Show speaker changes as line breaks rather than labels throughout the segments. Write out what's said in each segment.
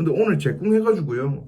근데 오늘 제꿍해가지고요.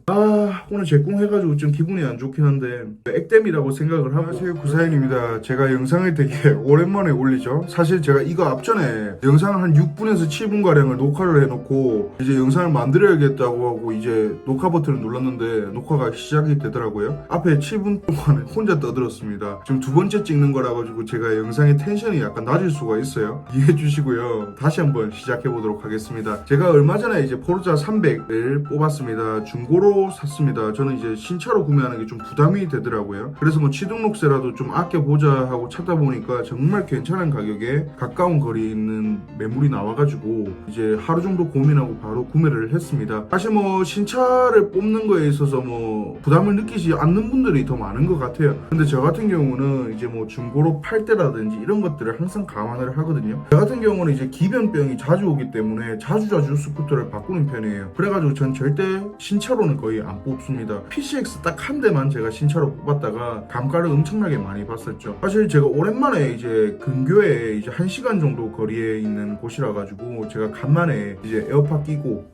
오늘 제꿍해가지고 좀 기분이 안 좋긴 한데 액땜이라고 생각을 하고. 안녕하세요, 구사연입니다. 제가 영상을 되게 오랜만에 올리죠. 사실 제가 이거 앞전에 영상을 한 6분에서 7분가량을 녹화를 해놓고 이제 영상을 만들어야겠다고 하고 이제 녹화 버튼을 눌렀는데 녹화가 시작이 되더라고요. 앞에 7분 동안은 혼자 떠들었습니다. 지금 두 번째 찍는 거라 가지고 제가 영상의 텐션이 약간 낮을 수가 있어요. 이해해 주시고요. 다시 한번 시작해 보도록 하겠습니다. 제가 얼마 전에 이제 포르자 300을 뽑았습니다. 중고로 샀습니다. 저는 이제 신차로 구매하는 게 좀 부담이 되더라고요. 그래서 뭐 취등록세라도 좀 아껴보자 하고 찾다 보니까 정말 괜찮은 가격에 가까운 거리에 있는 매물이 나와가지고 이제 하루 정도 고민하고 바로 구매를 했습니다. 사실 뭐 신차를 뽑는 거에 있어서 뭐 부담을 느끼지 않는 분들이 더 많은 것 같아요. 근데 저 같은 경우는 이제 뭐 중고로 팔 때라든지 이런 것들을 항상 감안을 하거든요. 저 같은 경우는 이제 기변병이 자주 오기 때문에 자주 스쿠터를 바꾸는 편이에요. 그래가지고 전 절대 신차로는 거의 안 뽑습니다. PCX 딱 한 대만 제가 신차로 뽑았다가 감가를 엄청나게 많이 봤었죠. 사실 제가 오랜만에 이제 근교에 이제 1시간 정도 거리에 있는 곳이라 가지고 제가 간만에 이제 에어팟 끼고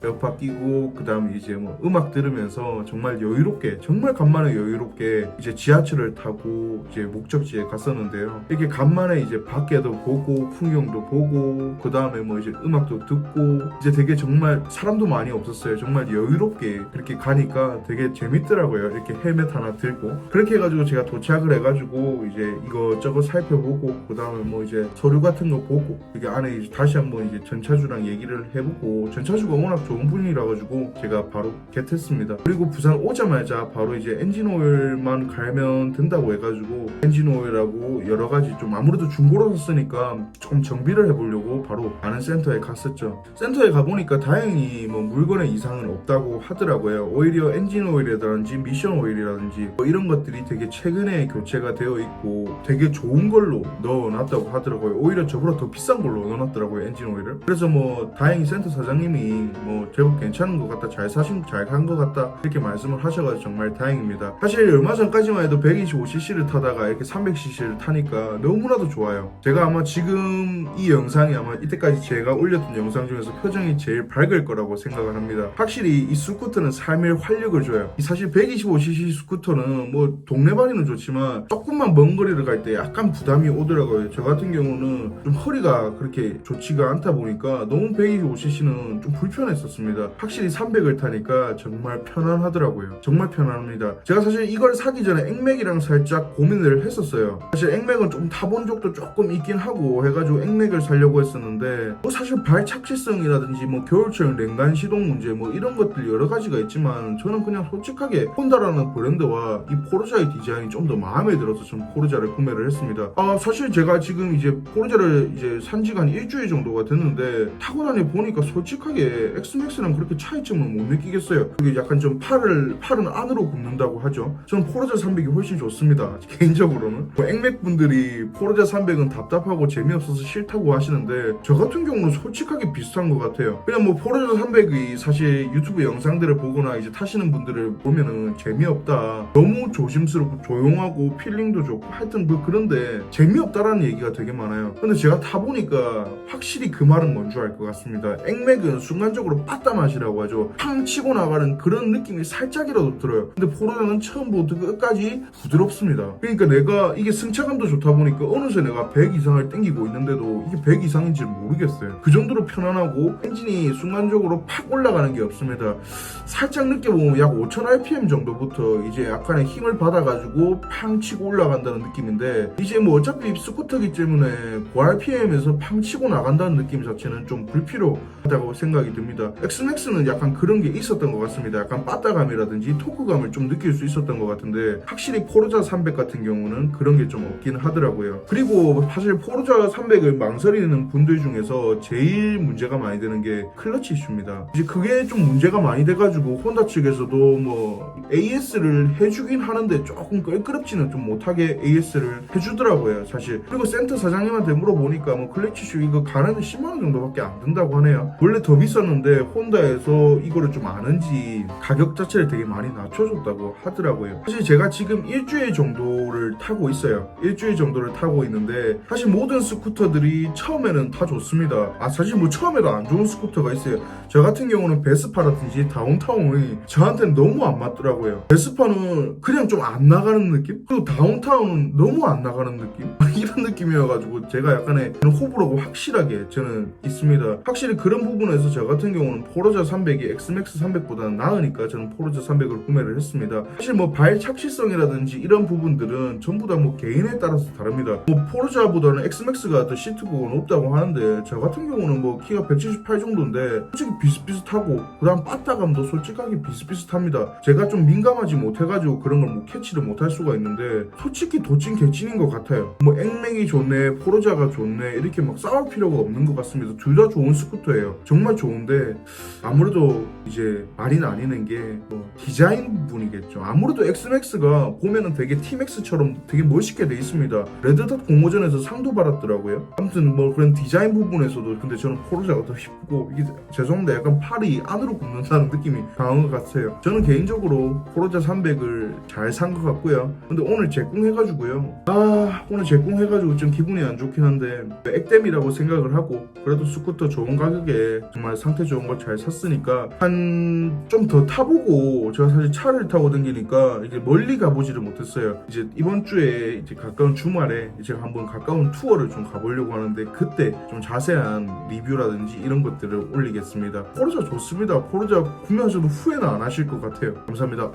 그 다음에 이제 뭐 음악 들으면서 정말 여유롭게, 정말 간만에 여유롭게 이제 지하철을 타고 이제 목적지에 갔었는데요. 이렇게 간만에 이제 밖에도 보고 풍경도 보고 그 다음에 뭐 이제 음악도 듣고 이제 되게 정말 사람도 많이 없었어요. 정말 여유롭게 그렇게 가니까 되게 재밌더라고요. 이렇게 헬멧 하나 들고 그렇게 해가지고 제가 도착을 해가지고 이제 이것저것 살펴보고 그 다음에 뭐 이제 서류 같은 거 보고 이게 안에 이제 다시 한번 이제 전차주랑 얘기를 해보고, 전차주가 워낙 좋은 분이라 가지고 제가 바로 겟했습니다. 그리고 부산 오자마자 바로 이제 엔진오일만 갈면 된다고 해가지고 엔진오일하고 여러 가지 좀 아무래도 중고로 샀으니까 조금 정비를 해보려고 바로 아는 센터에 갔었죠. 센터에 가보니까 다행히 뭐 물건에 이상은 없다고 하더라고요. 오히려 엔진오일이라든지 미션오일이라든지 뭐 이런 것들이 되게 최근에 교체가 되어 있고 되게 좋은 걸로 넣어놨다고 하더라고요. 오히려 저보다 더 비싼 걸로 넣어놨더라고요, 엔진오일을. 그래서 뭐 다행히 센터 사장님이 뭐 제법 괜찮은 것 같다, 잘 간 것 같다 이렇게 말씀을 하셔가지고 정말 다행입니다. 사실 얼마 전까지만 해도 125cc를 타다가 이렇게 300cc를 타니까 너무나도 좋아요. 제가 아마 지금 이 영상이 아마 이때까지 제가 올렸던 영상 중에서 표정이 제일 밝을 거라고 생각을 합니다. 확실히 이 스쿠터는 삶의 활력을 줘요. 사실 125cc 스쿠터는 뭐 동네발이는 좋지만 조금만 먼 거리를 갈 때 약간 부담이 오더라고요. 저 같은 경우는 좀 허리가 그렇게 좋지가 않다 보니까 너무 125cc는 좀 불편했었습니다. 확실히 300을 타니까 정말 편안하더라고요. 정말 편안합니다. 제가 사실 이걸 사기 전에 액맥이랑 살짝 고민을 했었어요. 사실 액맥은 좀 타본 적도 조금 있긴 하고 해가지고 액맥을 사려고 했었는데 뭐 사실 발 착지성이라든지 뭐 겨울철 냉간 시동 문제 뭐 이런 것들 여러 가지가 있지만 저는 그냥 솔직하게 혼다라는 브랜드와 이 포르자의 디자인이 좀 더 마음에 들어서 전 포르자를 구매를 했습니다. 사실 제가 지금 이제 포르자를 이제 산 지가 한 일주일 정도가 됐는데 타고 다니 보니까 솔직하게 엑스맥스랑 그렇게 차이점을 못 느끼겠어요. 이게 약간 좀 팔은 안으로 굽는다고 하죠. 저는 포르자 300이 훨씬 좋습니다. 개인적으로는. 뭐 액맥 분들이 포르자 300은 답답하고 재미없어서 싫다고 하시는데 저 같은 경우는 솔직하게 비슷한 것 같아요. 그냥 뭐 포르자 300이 사실 유튜브 영상들을 보거나 이제 타시는 분들을 보면은 재미없다, 너무 조심스럽고 조용하고 필링도 좋고 하여튼 뭐 그런데 재미없다라는 얘기가 되게 많아요. 근데 제가 타보니까 확실히 그 말은 뭔지 알 것 같습니다. 액맥은 순간적으로 빠따 맛이라고 하죠. 팡 치고 나가는 그런 느낌이 살짝이라도 들어요. 근데 포르자는 처음부터 끝까지 부드럽습니다. 그러니까 내가 이게 승차감도 좋다 보니까 어느새 내가 100 이상을 땡기고 있는데도 이게 100 이상인지 모르겠어요. 그 정도로 편안하고 엔진이 순간적으로 팍 올라가는 게 없습니다. 살짝 느껴보면 약 5000rpm 정도부터 이제 약간의 힘을 받아가지고 팡 치고 올라간다는 느낌인데 이제 뭐 어차피 스쿠터기 때문에 고RPM에서 팡 치고 나간다는 느낌 자체는 좀 불필요하다고 생각이 듭니다. 엑스맥스는 약간 그런 게 있었던 것 같습니다. 약간 빠따감이라든지 토크감을 좀 느낄 수 있었던 것 같은데 확실히 포르자 300 같은 경우는 그런 게 좀 없긴 하더라고요. 그리고 사실 포르자 300을 망설이는 분들 중에서 제일 문제가 많이 되는 게 클러치 이슈입니다. 이제 그게 좀 문제가 많이 돼가지고 혼다 측에서도 뭐 AS를 해주긴 하는데 조금 껄끄럽지는 좀 못하게 AS를 해주더라고요, 사실. 그리고 센터 사장님한테 물어보니까 뭐 클러치 이슈 이거 가는 10만원 정도밖에 안 든다고 하네요. 원래 더 비쌌는데 혼다에서 이거를 좀 아는지 가격 자체를 되게 많이 낮춰줬다고 하더라고요. 사실 제가 지금 일주일 정도를 타고 있어요. 일주일 정도를 타고 있는데 사실 모든 스쿠터들이 처음에는 다 좋습니다. 사실 뭐 처음에도 안 좋은 스쿠터가 있어요. 저 같은 경우는 베스파라든지 다운타운이 저한테는 너무 안 맞더라고요. 베스파는 그냥 좀 안 나가는 느낌? 그리고 다운타운은 너무 안 나가는 느낌? 이런 느낌이어가지고 제가 약간의 호불호가 확실하게 저는 있습니다. 확실히 그런 부분에서 저 같은 경우는 포르자 300이 엑스맥스 300보다는 나으니까 저는 포르자 300을 구매를 했습니다. 사실 뭐 발 착시성이라든지 이런 부분들은 전부 다 뭐 개인에 따라서 다릅니다. 뭐 포르자보다는 엑스맥스가 더 시트고가 높다고 하는데 저 같은 경우는 뭐 키가 178 정도인데 솔직히 비슷비슷하고 그 다음 빠따감도 솔직하게 비슷비슷합니다. 제가 좀 민감하지 못해가지고 그런 걸 뭐 캐치를 못할 수가 있는데 솔직히 도찐 개찐인 것 같아요. 뭐 앵맥이 좋네 포르자가 좋네 이렇게 막 싸울 필요가 없는 것 같습니다. 둘 다 좋은 스쿠터예요. 정말 좋은데 아무래도 이제 말이 나뉘는 게 뭐 디자인 부분이겠죠. 아무래도 엑스맥스가 보면은 되게 티맥스처럼 되게 멋있게 돼 있습니다. 레드닷 공모전에서 상도 받았더라고요. 아무튼 뭐 그런 디자인 부분에서도 근데 저는 포르자가 더 이쁘고 이게 죄송한데 약간 팔이 안으로 굽는다는 느낌이 강한 것 같아요. 저는 개인적으로 포르자 300을 잘 산 것 같고요. 근데 오늘 재궁해가지고요. 오늘 재궁해가지고 좀 기분이 안 좋긴 한데 액땜이라고 생각을 하고 그래도 스쿠터 좋은 가격에 정말 상태 좋은 걸 잘 샀으니까 한 좀 더 타보고 제가 사실 차를 타고 다니니까 이제 멀리 가보지를 못했어요. 이제 이번 주에 이제 가까운 주말에 제가 한번 가까운 투어를 좀 가보려고 하는데 그때 좀 자세한 리뷰라든지 이런 것들을 올리겠습니다. 포르자 좋습니다. 포르자 구매하셔도 후회는 안 하실 것 같아요. 감사합니다.